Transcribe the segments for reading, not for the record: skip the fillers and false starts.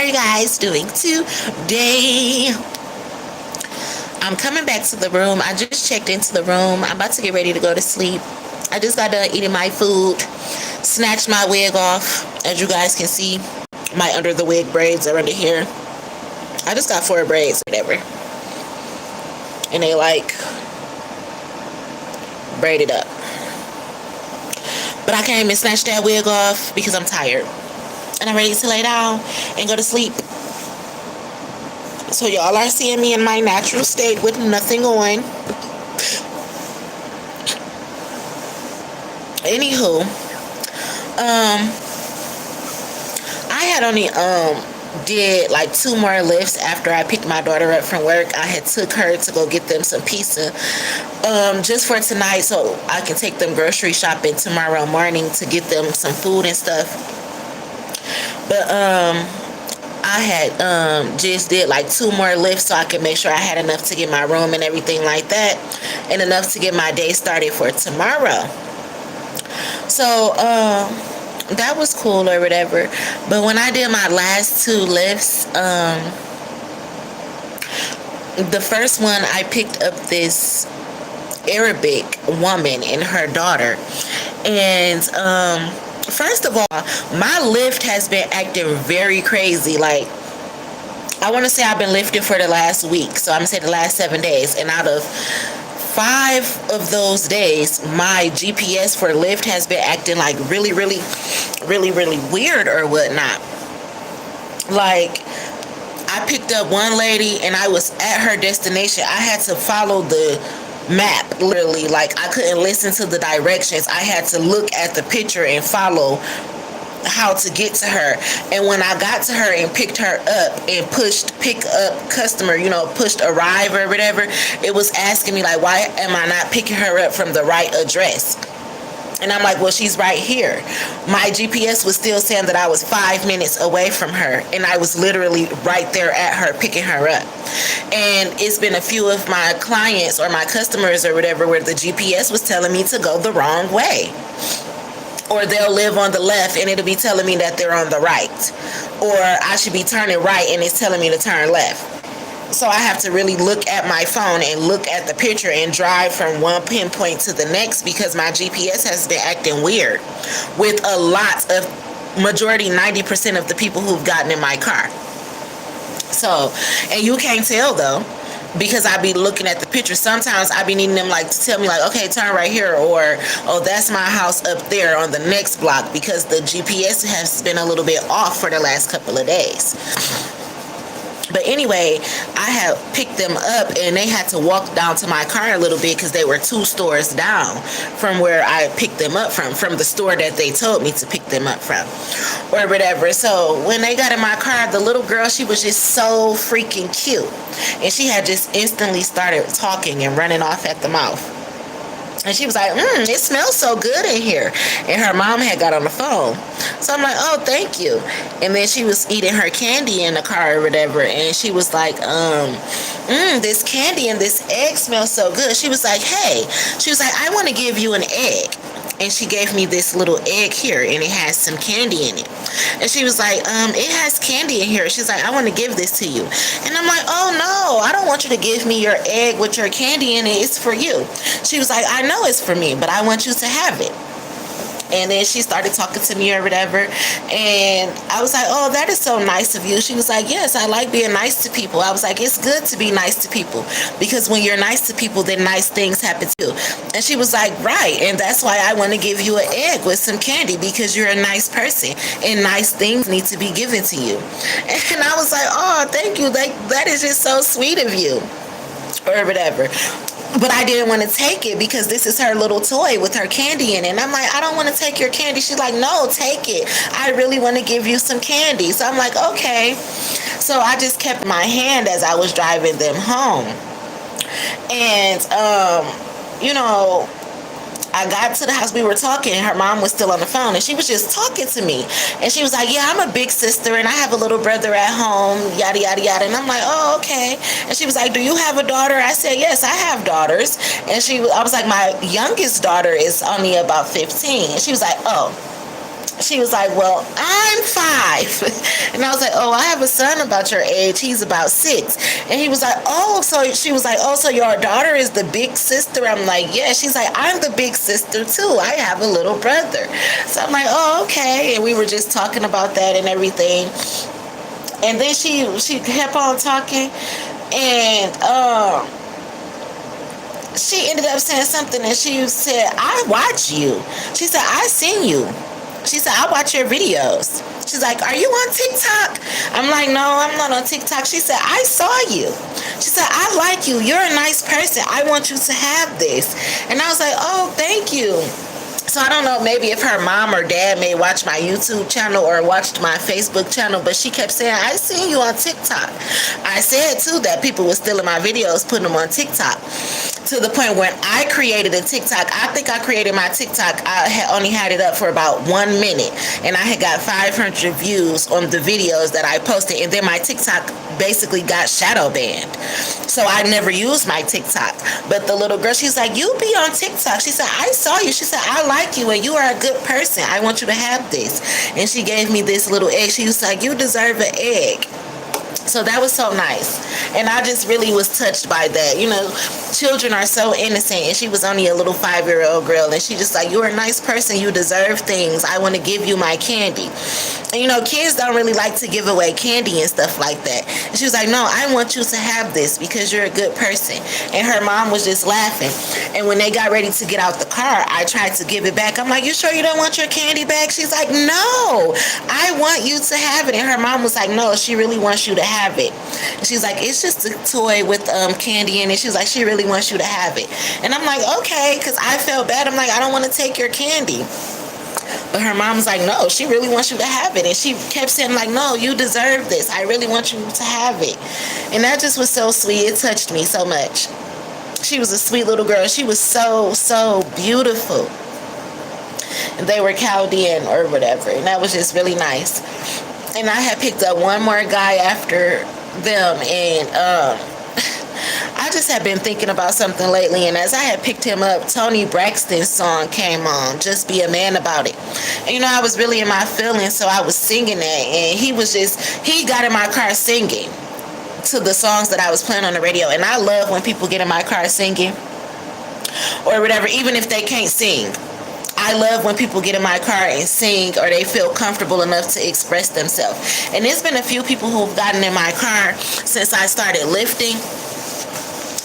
you guys doing today? I'm coming back to the room. I just checked into the room. I'm about to get ready to go to sleep. I just got done eating my food, snatched my wig off. As you guys can see, my under the wig braids are under here. I just got 4 braids, whatever. And they like braided up. But I came and snatched that wig off because I'm tired. And I'm ready to lay down and go to sleep. So y'all are seeing me in my natural state with nothing on. Anywho, I had only did like 2 more lifts after I picked my daughter up from work. I had took her to go get them some pizza just for tonight so I can take them grocery shopping tomorrow morning to get them some food and stuff. But I had just did like 2 more lifts so I could make sure I had enough to get my room and everything like that, and enough to get my day started for tomorrow. So that was cool or whatever. But when I did my last 2 lifts, the first one I picked up this Arabic woman and her daughter, and first of all, my lift has been acting very crazy. Like, I want to say I've been lifting for the last week, so I'm going to say the last 7 days, and out of 5 of those days, my GPS for Lyft has been acting like really weird or whatnot. Like, I picked up one lady and I was at her destination. I had to follow the map, literally. Like, I couldn't listen to the directions. I had to look at the picture and follow how to get to her. And when I got to her and picked her up and pushed pick up customer, pushed arrive or whatever, it was asking me like, why am I not picking her up from the right address? And I'm like, well, she's right here. My GPS was still saying that I was 5 minutes away from her, and I was literally right there at her picking her up. And it's been a few of my clients or my customers or whatever where the GPS was telling me to go the wrong way. Or they'll live on the left and it'll be telling me that they're on the right. Or I should be turning right and it's telling me to turn left. So I have to really look at my phone and look at the picture and drive from one pinpoint to the next because my GPS has been acting weird with a lot of, majority 90% of the people who've gotten in my car. So, and you can't tell though, because I be looking at the picture. Sometimes I be needing them like to tell me like, okay, turn right here, or oh, that's my house up there on the next block, because the GPS has been a little bit off for the last couple of days. But anyway, I had picked them up and they had to walk down to my car a little bit because they were 2 stores down from where I picked them up from the store that they told me to pick them up from or whatever. So when they got in my car, the little girl, she was just so freaking cute. And she had just instantly started talking and running off at the mouth. And she was like, it smells so good in here. And her mom had got on the phone. So I'm like, oh, thank you. And then she was eating her candy in the car or whatever. And she was like, this candy and this egg smells so good. She was like, hey, she was like, I want to give you an egg. And she gave me this little egg here, and it has some candy in it. And she was like, it has candy in here. She's like, I want to give this to you. And I'm like, oh, no, I don't want you to give me your egg with your candy in it. It's for you. She was like, I know it's for me, but I want you to have it. And then she started talking to me or whatever. And I was like, oh, that is so nice of you. She was like, yes, I like being nice to people. I was like, it's good to be nice to people, because when you're nice to people, then nice things happen too. And she was like, right. And that's why I want to give you an egg with some candy, because you're a nice person and nice things need to be given to you. And I was like, oh, thank you. That is just so sweet of you or whatever. But I didn't want to take it because this is her little toy with her candy in it. And I'm like, I don't want to take your candy. She's like, no, take it. I really want to give you some candy. So I'm like, okay. So I just kept my hand as I was driving them home. And, I got to the house, we were talking, and her mom was still on the phone, and she was just talking to me. And she was like, yeah, I'm a big sister, and I have a little brother at home, yada, yada, yada. And I'm like, oh, okay. And she was like, do you have a daughter? I said, yes, I have daughters. And I was like, my youngest daughter is only about 15. And she was like, oh. She was like, well, I'm 5. And I was like, oh, I have a son about your age. He's about 6. And he was like, oh, so she was like, oh, so your daughter is the big sister? I'm like, yeah. She's like, I'm the big sister too. I have a little brother. So I'm like, oh, okay. And we were just talking about that and everything. And then she kept on talking, and she ended up saying something, and she said, I watch you. She said, I seen you. She said, I watch your videos. She's like, are you on TikTok? I'm like, no, I'm not on TikTok. She said, I saw you. She said, I like you. You're a nice person. I want you to have this. And I was like, oh, thank you. So I don't know, maybe if her mom or dad may watch my YouTube channel or watched my Facebook channel, but she kept saying, I seen you on TikTok. I said too that people were stealing my videos, putting them on TikTok. To the point when I created a TikTok, I think I created my TikTok, I had only had it up for about 1 minute, and I had got 500 views on the videos that I posted, and then my TikTok basically got shadow banned. So I never used my TikTok. But the little girl, she's like, you be on TikTok. She said, I saw you. She said, I like you and you are a good person. I want you to have this. And she gave me this little egg. She was like, you deserve an egg. So that was so nice. And I just really was touched by that. You know, children are so innocent. And she was only a little 5-year-old girl. And she just like, you're a nice person. You deserve things. I want to give you my candy. And, you know, kids don't really like to give away candy and stuff like that. And she was like, no, I want you to have this because you're a good person. And her mom was just laughing. And when they got ready to get out the car, I tried to give it back. I'm like, you sure you don't want your candy back? She's like, no, I want you to have it. And her mom was like, no, she really wants you to have it. And she's like, it's just a toy with candy in it. She's like, she really wants you to have it. And I'm like, okay, because I felt bad. I'm like, I don't want to take your candy. But her mom's like, no, she really wants you to have it. And she kept saying like, no, you deserve this. I really want you to have it. And that just was so sweet. It touched me so much. She was a sweet little girl. She was so, so beautiful. And they were Chaldean or whatever. And that was just really nice. And I had picked up one more guy after them. And I just had been thinking about something lately, and as I had picked him up, Tony Braxton's song came on, Just Be a Man About It. And you know, I was really in my feelings, so I was singing that, and he got in my car singing to the songs that I was playing on the radio. And I love when people get in my car singing or whatever, even if they can't sing. I love when people get in my car and sing, or they feel comfortable enough to express themselves. And there's been a few people who've gotten in my car since I started lifting,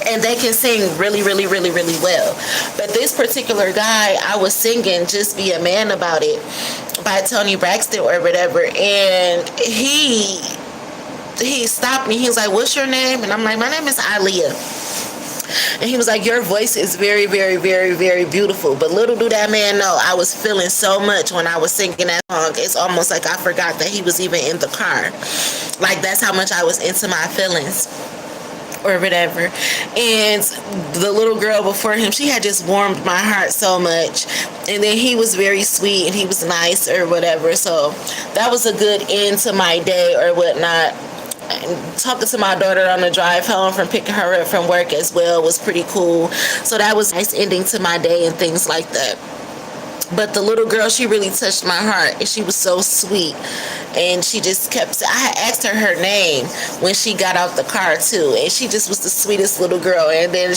and they can sing really, really, really, really well. But this particular guy, I was singing Just Be a Man About It by Tony Braxton or whatever, and he stopped me. He was like, what's your name? And I'm like, my name is Aaliyah. And he was like, your voice is very, very, very, very beautiful. But little do that man know, I was feeling so much when I was singing that song. It's almost like I forgot that he was even in the car. Like, that's how much I was into my feelings or whatever. And the little girl before him, she had just warmed my heart so much. And then he was very sweet and he was nice or whatever. So that was a good end to my day or whatnot. And talking to my daughter on the drive home from picking her up from work as well was pretty cool. So that was a nice ending to my day and things like that. But the little girl, she really touched my heart, and she was so sweet. And she just kept, I had asked her name when she got out the car too, and she just was the sweetest little girl. And then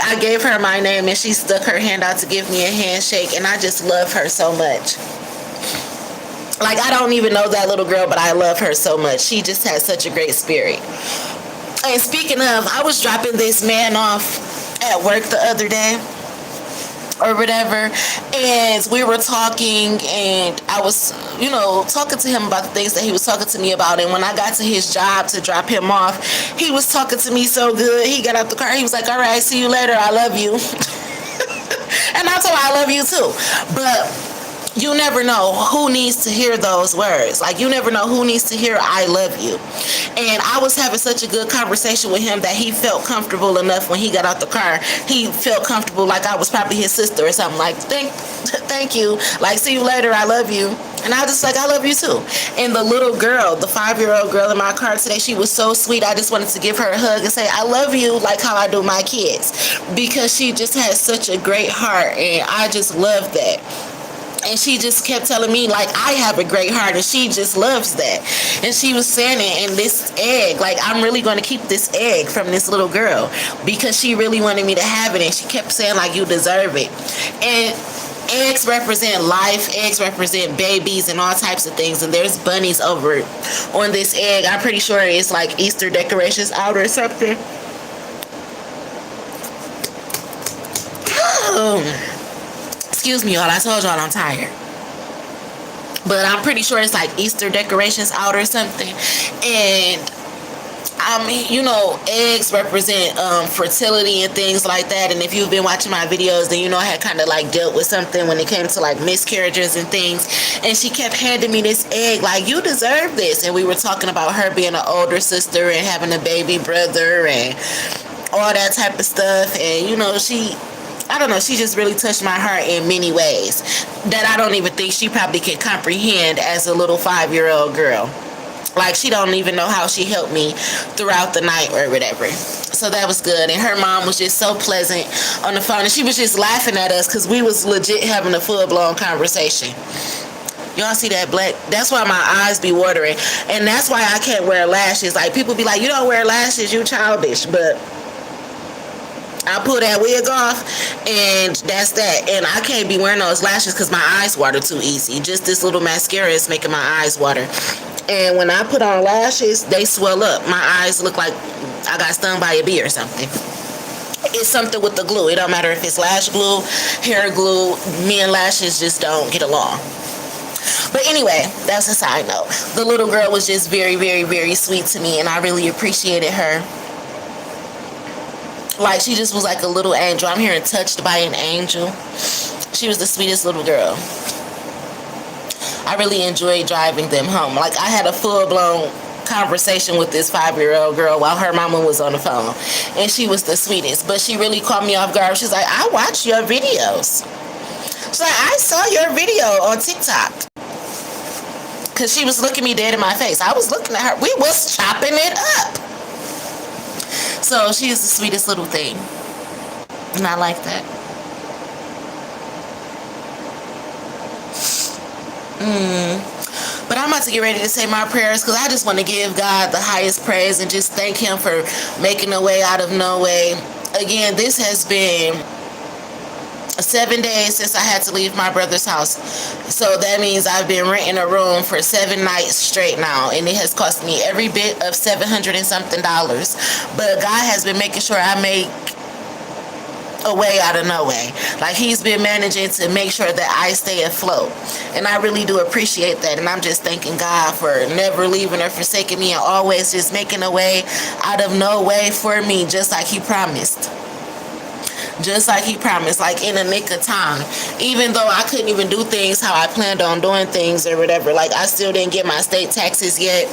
I gave her my name, and she stuck her hand out to give me a handshake, and I just love her so much. Like, I don't even know that little girl, but I love her so much. She just has such a great spirit. And speaking of, I was dropping this man off at work the other day or whatever, and we were talking, and I was, you know, talking to him about the things that he was talking to me about. And when I got to his job to drop him off, he was talking to me so good. He got out the car, he was like, all right, see you later, I love you. And I told him I love you too. But you never know who needs to hear those words. Like, you never know who needs to hear I love you. And I was having such a good conversation with him that he felt comfortable enough when he got out the car. He felt comfortable like I was probably his sister or something. Like, thank you. Like, see you later, I love you. And I was just like, I love you too. And the little girl, the 5-year-old girl in my car today, she was so sweet. I just wanted to give her a hug and say, I love you, like how I do my kids. Because she just has such a great heart, and I just love that. And she just kept telling me, like, I have a great heart, and she just loves that. And she was saying it, and this egg, like, I'm really going to keep this egg from this little girl because she really wanted me to have it. And she kept saying, like, you deserve it. And eggs represent life. Eggs represent babies and all types of things. And there's bunnies over on this egg. I'm pretty sure it's like Easter decorations out or something. Excuse me, y'all. I told y'all I'm tired. But I'm pretty sure it's like Easter decorations out or something. And I mean, you know, eggs represent fertility and things like that. And if you've been watching my videos, then you know I had kind of like dealt with something when it came to like miscarriages and things. And she kept handing me this egg, like, you deserve this. And we were talking about her being an older sister and having a baby brother and all that type of stuff. And, you know, I don't know, she just really touched my heart in many ways that I don't even think she probably could comprehend as a little 5-year-old girl. Like, she don't even know how she helped me throughout the night or whatever. So that was good. And her mom was just so pleasant on the phone. And she was just laughing at us because we was legit having a full-blown conversation. Y'all see that black? That's why my eyes be watering. And that's why I can't wear lashes. Like, people be like, you don't wear lashes, you childish. But I pull that wig off, and that's that. And I can't be wearing those lashes because my eyes water too easy. Just this little mascara is making my eyes water. And when I put on lashes, they swell up. My eyes look like I got stung by a bee or something. It's something with the glue. It don't matter if it's lash glue, hair glue. Me and lashes just don't get along. But anyway, that's a side note. The little girl was just very, very, very sweet to me, and I really appreciated her. Like, she just was like a little angel. I'm hearing touched by an angel. She was the sweetest little girl. I really enjoyed driving them home. Like, I had a full-blown conversation with this 5-year-old girl while her mama was on the phone. And she was the sweetest. But she really caught me off guard. She's like, I watch your videos. She's like, I saw your video on TikTok. Because she was looking me dead in my face. I was looking at her. We was chopping it up. So she is the sweetest little thing. And I like that. But I'm about to get ready to say my prayers because I just want to give God the highest praise and just thank him for making a way out of no way. Again, this has been 7 days since I had to leave my brother's house. So that means I've been renting a room for 7 nights straight now. And it has cost me every bit of $700 and something. But God has been making sure I make a way out of no way. Like, he's been managing to make sure that I stay afloat. And I really do appreciate that. And I'm just thanking God for never leaving or forsaking me and always just making a way out of no way for me, just like he promised. Just like he promised, like in the nick of time. Even though I couldn't even do things how I planned on doing things or whatever. Like, I still didn't get my state taxes yet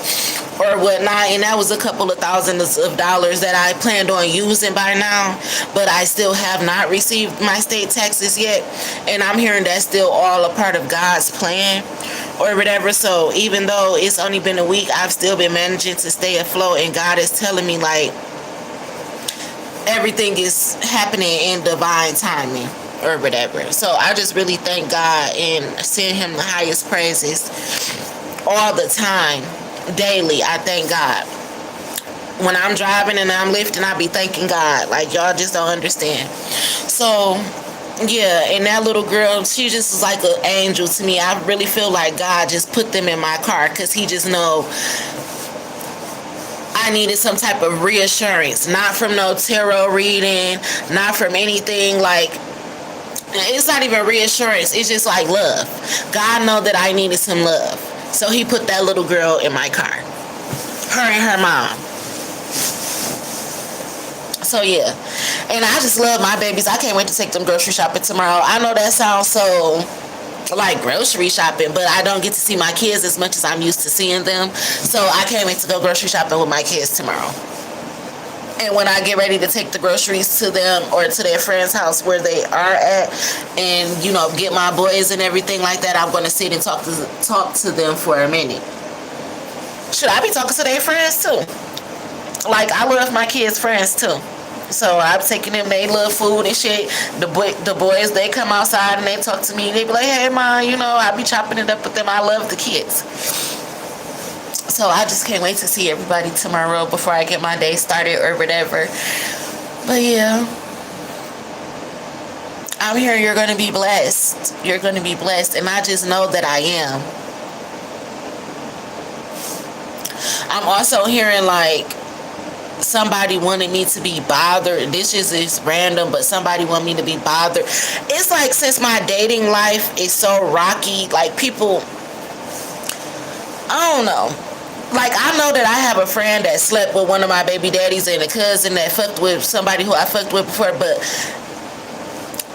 or whatnot. And that was a couple of thousands of dollars that I planned on using by now. But I still have not received my state taxes yet. And I'm hearing that's still all a part of God's plan or whatever. So even though it's only been a week, I've still been managing to stay afloat. And God is telling me, like, everything is happening in divine timing or whatever. So I just really thank God and send him the highest praises all the time, daily. I thank God. When I'm driving and I'm lifting, I be thanking God. Like, y'all just don't understand. So yeah, and that little girl, she just was like an angel to me. I really feel like God just put them in my car because he just know I needed some type of reassurance, not from no tarot reading, not from anything. Like, it's not even reassurance, it's just like love. God know that I needed some love, so he put that little girl in my car, her and her mom. So yeah, and I just love my babies. I can't wait to take them grocery shopping tomorrow. I know that sounds so like grocery shopping, but I don't get to see my kids as much as I'm used to seeing them. So I can't wait to go grocery shopping with my kids tomorrow. And when I get ready to take the groceries to them or to their friend's house where they are at, and, you know, get my boys and everything like that, I'm going to sit and talk to them for a minute. Should I be talking to their friends too? Like, I love my kids' friends too. So I'm taking them they little food and shit. The boys, they come outside and they talk to me. They be like, hey, ma, you know, I be chopping it up with them. I love the kids. So I just can't wait to see everybody tomorrow before I get my day started or whatever. But yeah, I'm here. You're going to be blessed. You're going to be blessed. And I just know that I am. I'm also hearing like somebody wanted me to be bothered. This is random, but somebody want me to be bothered. It's like since my dating life is so rocky, like people, I don't know. Like I know that I have a friend that slept with one of my baby daddies and a cousin that fucked with somebody who I fucked with before, but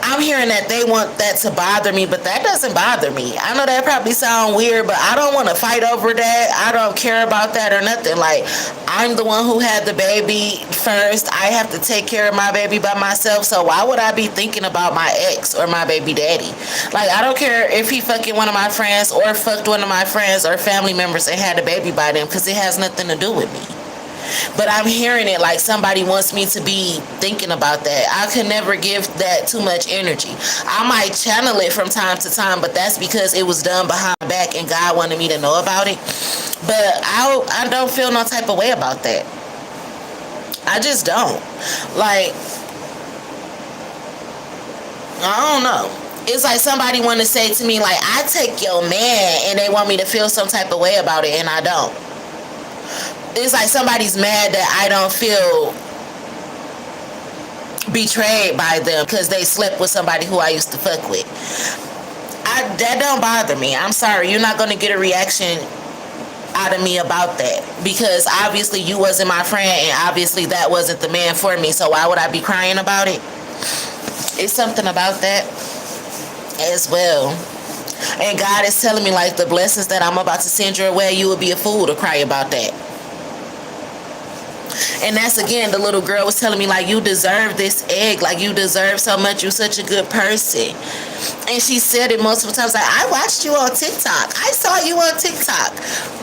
I'm hearing that they want that to bother me, but that doesn't bother me. I know that probably sound weird, but I don't want to fight over that. I don't care about that or nothing. Like, I'm the one who had the baby first. I have to take care of my baby by myself, so why would I be thinking about my ex or my baby daddy? Like, I don't care if he fucking one of my friends or fucked one of my friends or family members and had a baby by them, because it has nothing to do with me. But I'm hearing it like somebody wants me to be thinking about that. I could never give that too much energy. I might channel it from time to time, but that's because it was done behind my back and God wanted me to know about it. But I don't feel no type of way about that. I just don't. Like, I don't know. It's like somebody want to say to me, like, I take your man, and they want me to feel some type of way about it, and I don't. It's like somebody's mad that I don't feel betrayed by them because they slept with somebody who I used to fuck with. That don't bother me. I'm sorry. You're not going to get a reaction out of me about that, because obviously you wasn't my friend and obviously that wasn't the man for me. So why would I be crying about it? It's something about that as well. And God is telling me, like, the blessings that I'm about to send your way, you would be a fool to cry about that. And that's, again, the little girl was telling me, like, you deserve this egg. Like, you deserve so much. You're such a good person. And she said it multiple times, like, I watched you on TikTok. I saw you on TikTok.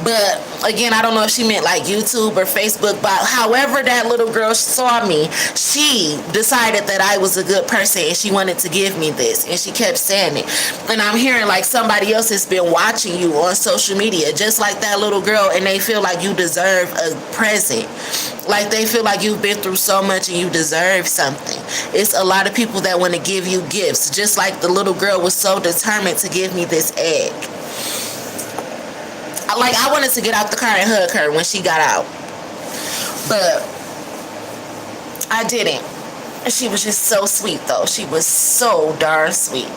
But, again, I don't know if she meant, like, YouTube or Facebook. But however that little girl saw me, she decided that I was a good person and she wanted to give me this. And she kept saying it. And I'm hearing, like, somebody else has been watching you on social media, just like that little girl, and they feel like you deserve a present. Like, they feel like you've been through so much and you deserve something. It's a lot of people that want to give you gifts, just like the little girl was so determined to give me this egg. Like, I wanted to get out the car and hug her when she got out, but I didn't. She was just so sweet, though. She was so darn sweet.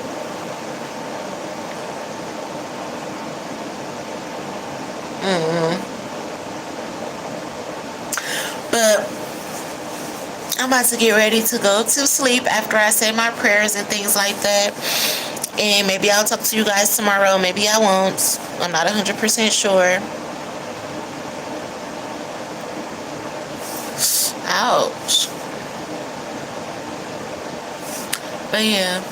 But I'm about to get ready to go to sleep after I say my prayers and things like that. And maybe I'll talk to you guys tomorrow. Maybe I won't. I'm not 100% sure. Ouch. But yeah.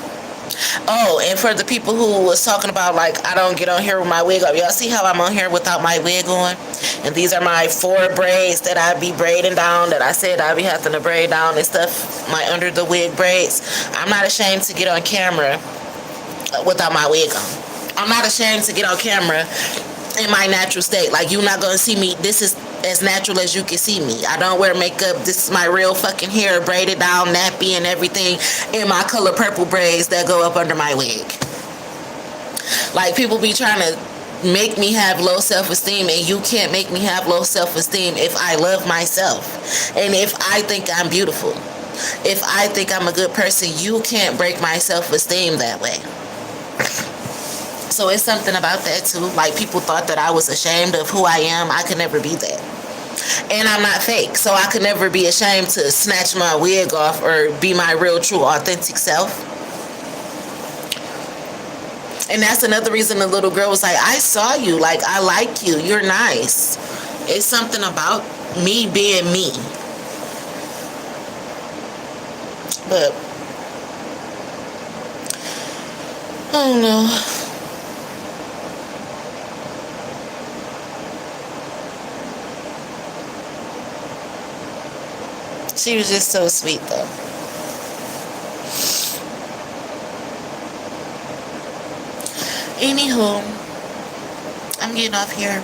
Oh, and for the people who was talking about, like, I don't get on here with my wig up. Y'all see how I'm on here without my wig on? And these are my 4 braids that I be braiding down, that I said I be having to braid down and stuff, my under the wig braids. I'm not ashamed to get on camera without my wig on. I'm not ashamed to get on camera in my natural state. Like, you're not going to see me. This is as natural as you can see me. I don't wear makeup. This is my real fucking hair, braided down, nappy and everything, in my color purple braids that go up under my wig. Like, people be trying to make me have low self-esteem, and you can't make me have low self-esteem if I love myself and if I think I'm beautiful. If I think I'm a good person, you can't break my self-esteem that way. So it's something about that too. Like, people thought that I was ashamed of who I am. I could never be that. And I'm not fake, so I could never be ashamed to snatch my wig off or be my real, true, authentic self. And that's another reason the little girl was like, I saw you. Like, I like you. You're nice. It's something about me being me. But I don't know. She was just so sweet though. Anywho, I'm getting off here.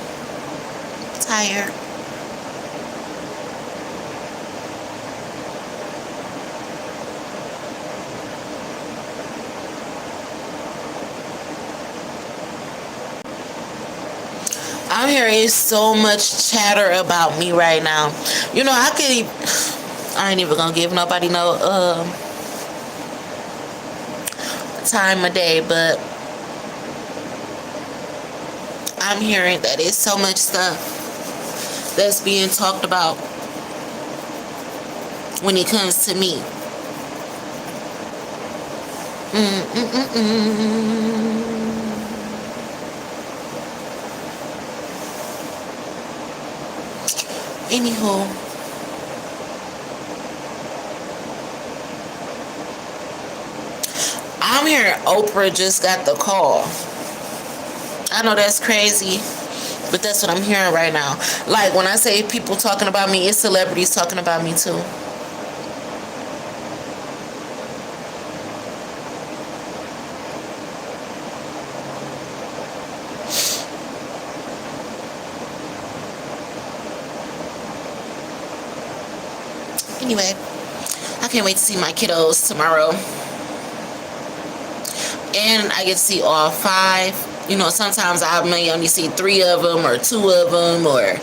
Tired. I'm hearing so much chatter about me right now. You know, I ain't even gonna give nobody no time of day, but I'm hearing that it's so much stuff that's being talked about when it comes to me. Anywho, I'm hearing Oprah just got the call. I know that's crazy, but that's what I'm hearing right now. Like when I say people talking about me, it's celebrities talking about me too. Anyway, I can't wait to see my kiddos tomorrow. And I get to see all five. You know, sometimes I may only see three of them or two of them or,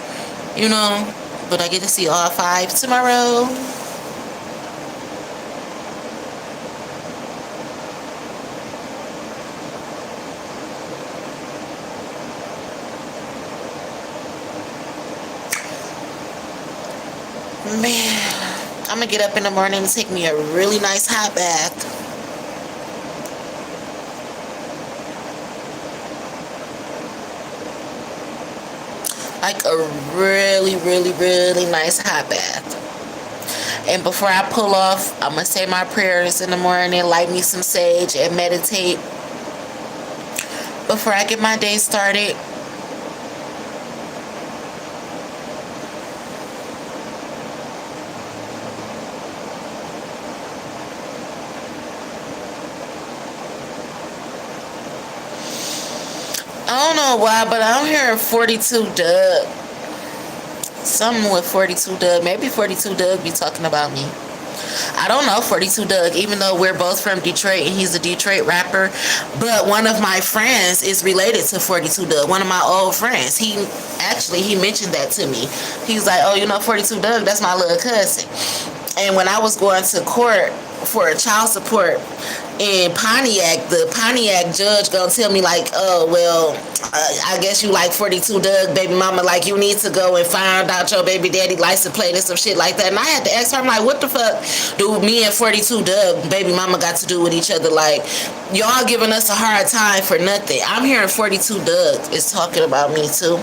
you know, but I get to see all five tomorrow. Man, I'm gonna get up in the morning and take me a really nice hot bath. Like a really, really, really nice hot bath. And before I pull off, I'm gonna say my prayers in the morning, light me some sage, and meditate before I get my day started. I don't know why, but I'm hearing 42 Doug. Something with 42 Doug. Maybe 42 Doug be talking about me. I don't know 42 Doug, even though we're both from Detroit and he's a Detroit rapper. But one of my friends is related to 42 Doug. One of my old friends. He mentioned that to me. He's like, oh, you know 42 Doug? That's my little cousin. And when I was going to court for child support in Pontiac, the Pontiac judge gonna tell me like, oh well, I guess you like 42 Doug, baby mama, like you need to go and find out your baby daddy license plate and some shit like that. And I had to ask her, I'm like, what the fuck do me and 42 Doug, baby mama, got to do with each other? Like, y'all giving us a hard time for nothing. I'm hearing 42 Doug is talking about me too.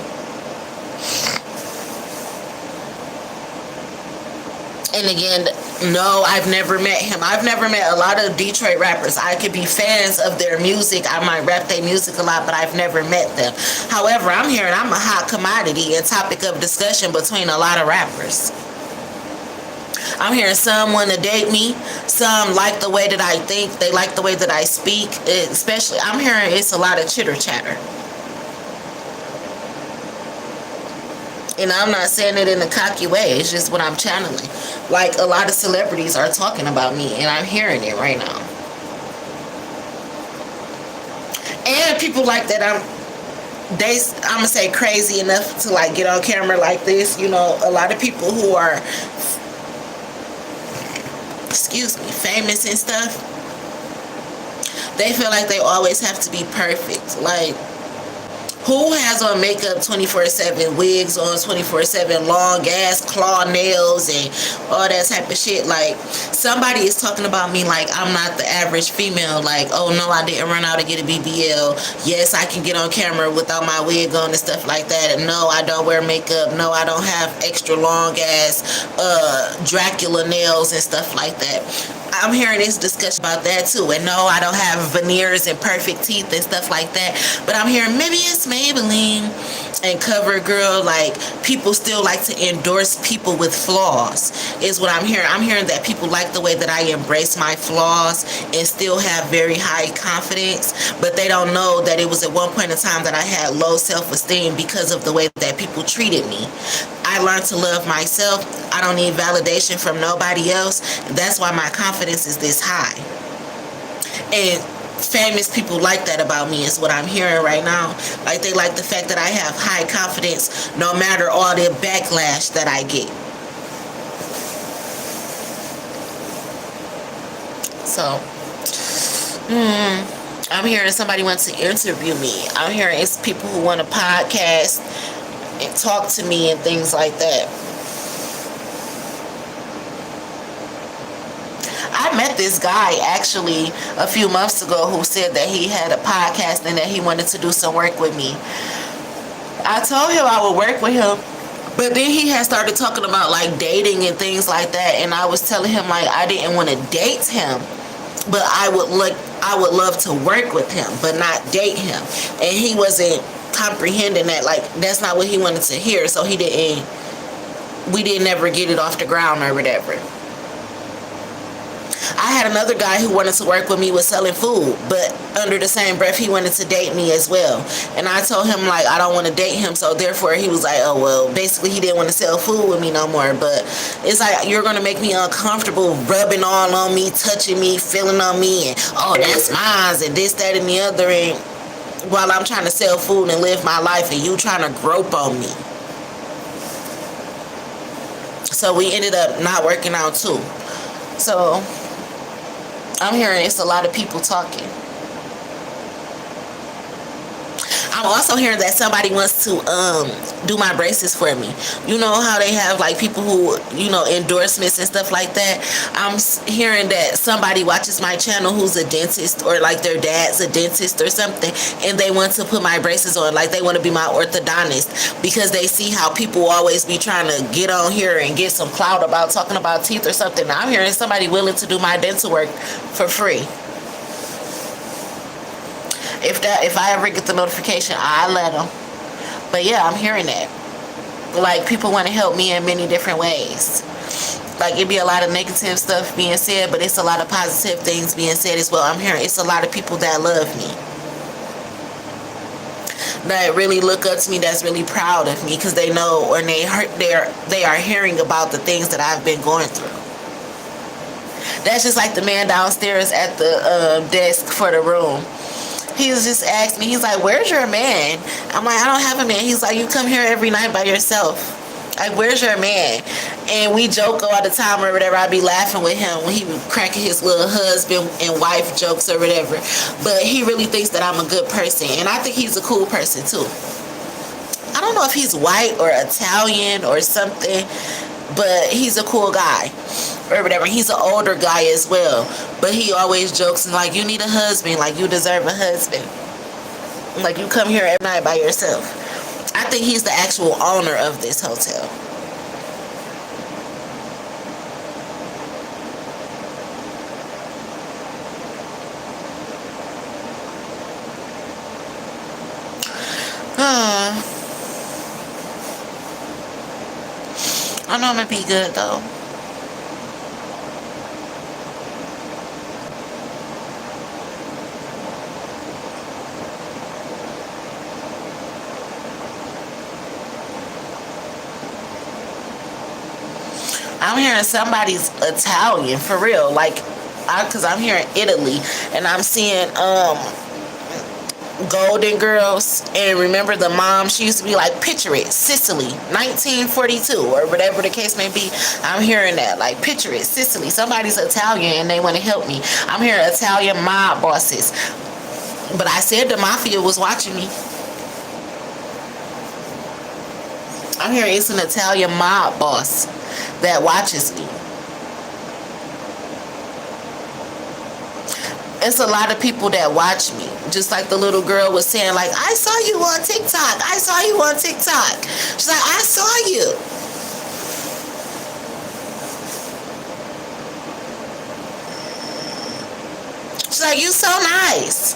And again, no, I've never met him. I've never met a lot of Detroit rappers. I could be fans of their music. I might rap their music a lot, but I've never met them. However, I'm hearing I'm a hot commodity and topic of discussion between a lot of rappers. I'm hearing some want to date me. Some like the way that I think. They like the way that I speak. Especially, I'm hearing it's a lot of chitter chatter. And I'm not saying it in a cocky way. It's just what I'm channeling. Like, a lot of celebrities are talking about me, and I'm hearing it right now. And people like that, I'm gonna say crazy enough to like get on camera like this. You know, a lot of people who are, famous and stuff, they feel like they always have to be perfect. Like, who has on makeup 24/7, wigs on 24/7, long ass claw nails and all that type of shit? Like, somebody is talking about me like I'm not the average female. Like, oh no, I didn't run out to get a BBL. Yes, I can get on camera without my wig on and stuff like that. And no, I don't wear makeup. No, I don't have extra long ass Dracula nails and stuff like that. I'm hearing this discussion about that too. And no, I don't have veneers and perfect teeth and stuff like that. But I'm hearing maybe it's Maybelline and CoverGirl. Like, people still like to endorse people with flaws, is what I'm hearing. I'm hearing that people like the way that I embrace my flaws and still have very high confidence, but they don't know that it was at one point in time that I had low self-esteem because of the way that people treated me. I learned to love myself. I don't need validation from nobody else. That's why my confidence is this high. And famous people like that about me, is what I'm hearing right now. Like, they like the fact that I have high confidence no matter all the backlash that I get. So, I'm hearing somebody wants to interview me. I'm hearing it's people who want a podcast and talk to me and things like that. I met this guy actually a few months ago who said that he had a podcast and that he wanted to do some work with me. I told him I would work with him, but then he had started talking about like dating and things like that, and I was telling him like I didn't want to date him, but I would love to work with him, but not date him. And he wasn't comprehending that. Like, that's not what he wanted to hear, so we didn't ever get it off the ground or whatever. I had another guy who wanted to work with me with selling food, but under the same breath he wanted to date me as well. And I told him like I don't want to date him, so therefore he was like, oh well, basically he didn't want to sell food with me no more. But it's like, you're gonna make me uncomfortable, rubbing all on me, touching me, feeling on me, and oh, that's mine, and this, that, and the other, and while I'm trying to sell food and live my life, and you trying to grope on me. So we ended up not working out too. So I'm hearing it's a lot of people talking. I'm also hearing that somebody wants to do my braces for me. You know how they have like people who, you know, endorsements and stuff like that. I'm hearing that somebody watches my channel who's a dentist, or like their dad's a dentist or something, and they want to put my braces on. Like, they want to be my orthodontist because they see how people always be trying to get on here and get some clout about talking about teeth or something. Now I'm hearing somebody willing to do my dental work for free. If I ever get the notification, I let them. But yeah, I'm hearing that. Like, people want to help me in many different ways. Like, it'd be a lot of negative stuff being said, but it's a lot of positive things being said as well. I'm hearing it's a lot of people that love me, that really look up to me, that's really proud of me because they know, or they are hearing about the things that I've been going through. That's just like the man downstairs at the desk for the room. He was just asked me, he's like, where's your man? I'm like, I don't have a man. He's like, you come here every night by yourself. Like, where's your man? And we joke all the time or whatever. I'd be laughing with him when he was cracking his little husband and wife jokes or whatever. But he really thinks that I'm a good person. And I think he's a cool person too. I don't know if he's white or Italian or something, but he's a cool guy or whatever. He's an older guy as well, but he always jokes and like, you need a husband, like you deserve a husband, like you come here every night by yourself. I think he's the actual owner of this hotel. I know I'm gonna be good though. I'm hearing somebody's Italian for real, like, because I'm hearing Italy, and I'm seeing Golden Girls, and remember the mom, she used to be like, picture it, Sicily, 1942, or whatever the case may be. I'm hearing that, like, picture it, Sicily, somebody's Italian and they want to help me. I'm hearing Italian mob bosses, but I said the mafia was watching me. I'm hearing it's an Italian mob boss that watches me. It's a lot of people that watch me. Just like the little girl was saying, like, I saw you on TikTok. I saw you on TikTok. She's like, I saw you. like, you so nice.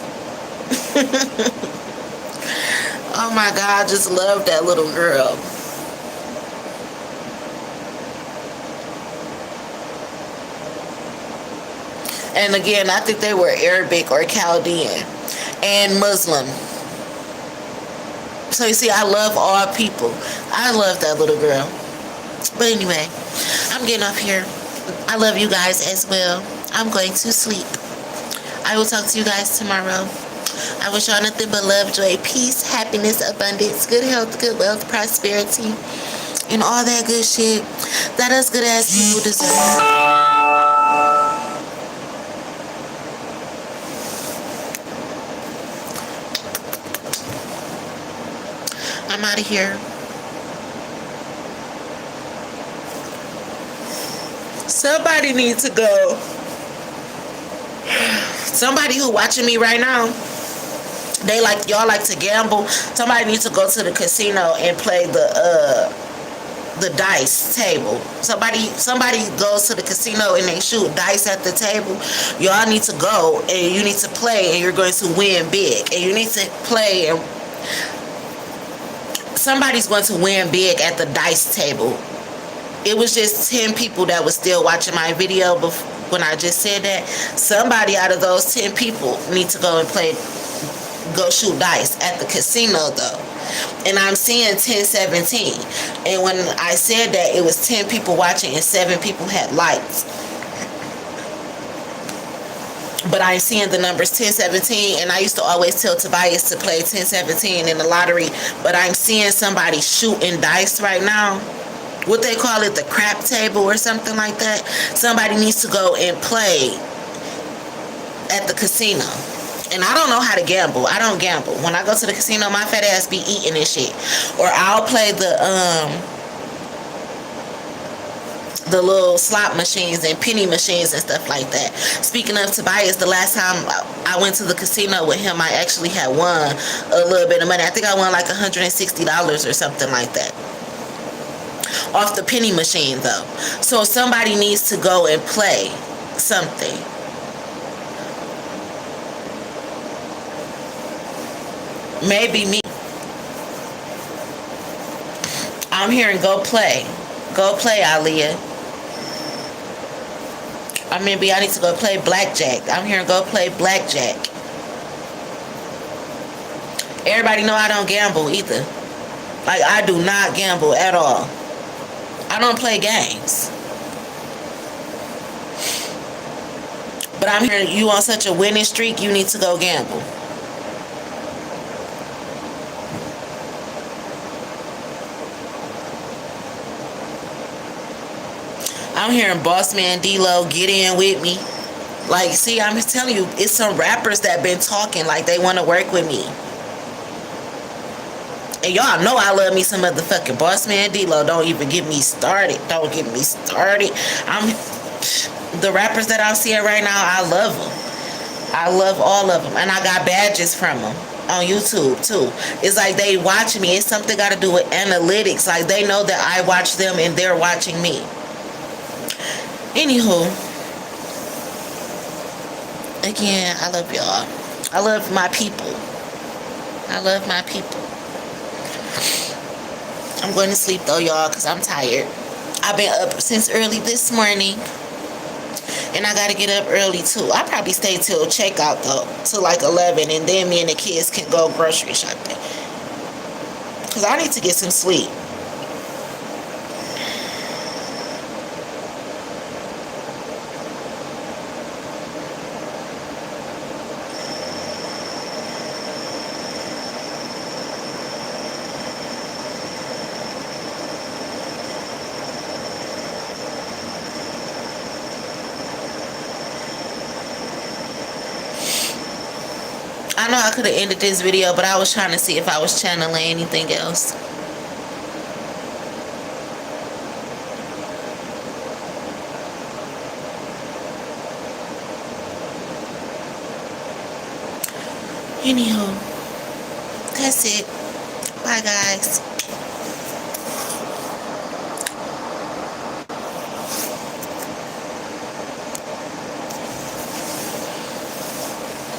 Oh my God, I just love that little girl. And again, I think they were Arabic or Chaldean and Muslim. So you see, I love all people. I love that little girl. But anyway, I'm getting off here. I love you guys as well. I'm going to sleep. I will talk to you guys tomorrow. I wish y'all nothing but love, joy, peace, happiness, abundance, good health, good wealth, prosperity, and all that good shit that us good ass people deserve. I'm out of here. Somebody needs to go. Somebody who watching me right now, they like, y'all like to gamble. Somebody needs to go to the casino and play the dice table. Somebody goes to the casino and they shoot dice at the table. Y'all need to go and you need to play and you're going to win big. And you need to play and somebody's going to win big at the dice table. It was just 10 people that was still watching my video before, when I just said that. Somebody out of those 10 people need to go and go shoot dice at the casino though. And I'm seeing 1017. And when I said that, it was 10 people watching and 7 people had likes. But I'm seeing the numbers 1017, and I used to always tell Tobias to play 1017 in the lottery, but I'm seeing somebody shooting dice right now. What they call it, the crap table or something like that. Somebody needs to go and play at the casino. And I don't know how to gamble. I don't gamble. When I go to the casino, my fat ass be eating and shit. Or I'll play the little slot machines and penny machines and stuff like that. Speaking of Tobias, the last time I went to the casino with him, I actually had won a little bit of money. I think I won like $160 or something like that. Off the penny machine though. So somebody needs to go and play something. Maybe me. I'm hearing go play. Go play, Aaliyah. Maybe I need to go play blackjack. I'm hearing go play blackjack. Everybody know I don't gamble either. Like, I do not gamble at all. I don't play games. But I'm hearing you on such a winning streak, you need to go gamble. I'm hearing Boss Man D-Lo, get in with me. Like, see, I'm telling you, it's some rappers that been talking like they want to work with me. And y'all know I love me some motherfucking Boss Man D-Lo. Don't even get me started. Don't get me started. The rappers that I'm seeing right now, I love them. I love all of them. And I got badges from them on YouTube too. It's like they watch me. It's something got to do with analytics. Like, they know that I watch them and they're watching me. Anywho, again, I love y'all. I love my people. I love my people. I'm going to sleep though, y'all, because I'm tired. I've been up since early this morning. And I got to get up early too. I probably stay till checkout though, till like 11. And then me and the kids can go grocery shopping. Because I need to get some sleep. I know I could have ended this video, but I was trying to see if I was channeling anything else. Anyhow, that's it. Bye, guys.